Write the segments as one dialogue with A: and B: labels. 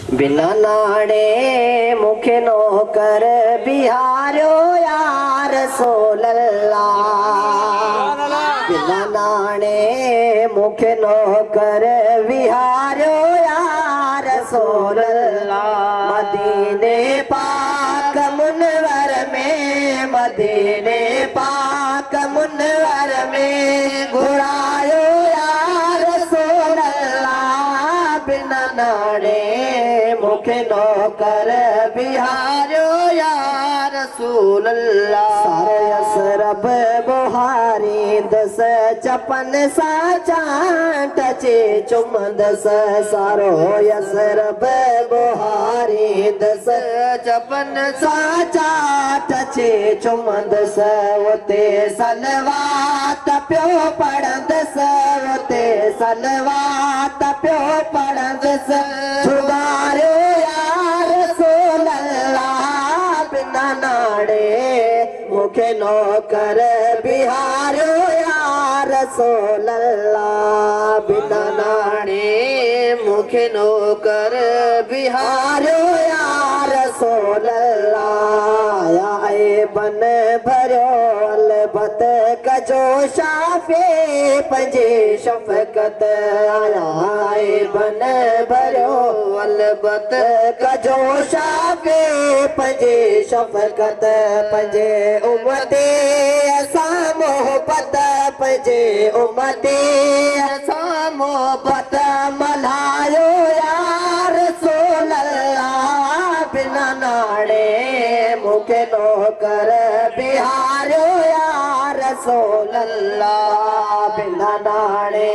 A: बिना नाड़े मुखे नौकर बिहारियो यार रसूल अल्लाह। बिना नाड़े मुखे नौकर बिहारियो यार रसूल अल्लाह। मदीने पाक मुनवर में, मदीने पाक मुनवर में घुरायो यार रसूल अल्लाह। बिना नाड़े मुखे नौकर बिहारियो यार रसूल अल्लाह। सारे असरब बुहारी दस चपन सा चांट चे चुमदस। सारो असरब बुहारी दस चपन सा चाट चे चुमदस। उते सलवात पियो पढ़ंदस, उते सलवात पियो पढ़ंदस। छुगारियो यार रसूल अल्लाह। बिना नाड़े मुखे नौकर बिहारियो यार रसूल अल्लाह। बिना नाड़े मुखे नौकर बिहारियो यार रसूल अल्लाह। या बन भरियो अलबत कजो शाफे पंजे शफ़क़त। आया बन भरियो अलबत कजो शाफे पंजे शफ़क़त। पंजे उम्मते असां मोहब्बत, पंजे उम्मते असां मोहब्बत मल्हायो यार रसूल अल्लाह। बिना नाड़े मुखे नौकर बिहारियो यार रसूल अल्लाह। बिना नाड़े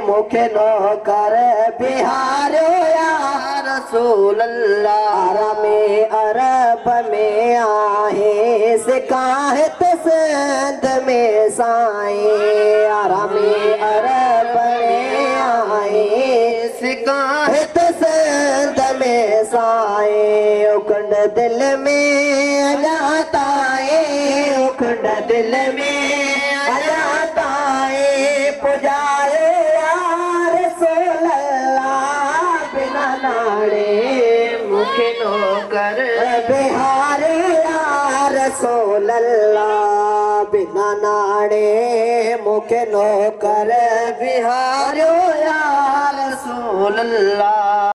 A: मुखे नौकर बिहारियो यार रसूल अल्लाह। आरामे अरब में आहे सिकाहत सिंध में साईं। आरामे अरब में आहे सिकाहत सिंध में साईं। उखंड दिल में अजाता है, उखंड दिल में अजाता है। पुजाए यार रसूल अल्लाह। बिना नाड़े मुखे नौकर बिहारे यार रसूल अल्लाह। बिना नाड़े मुखे नौकर बिहारियो यार रसूल अल्लाह।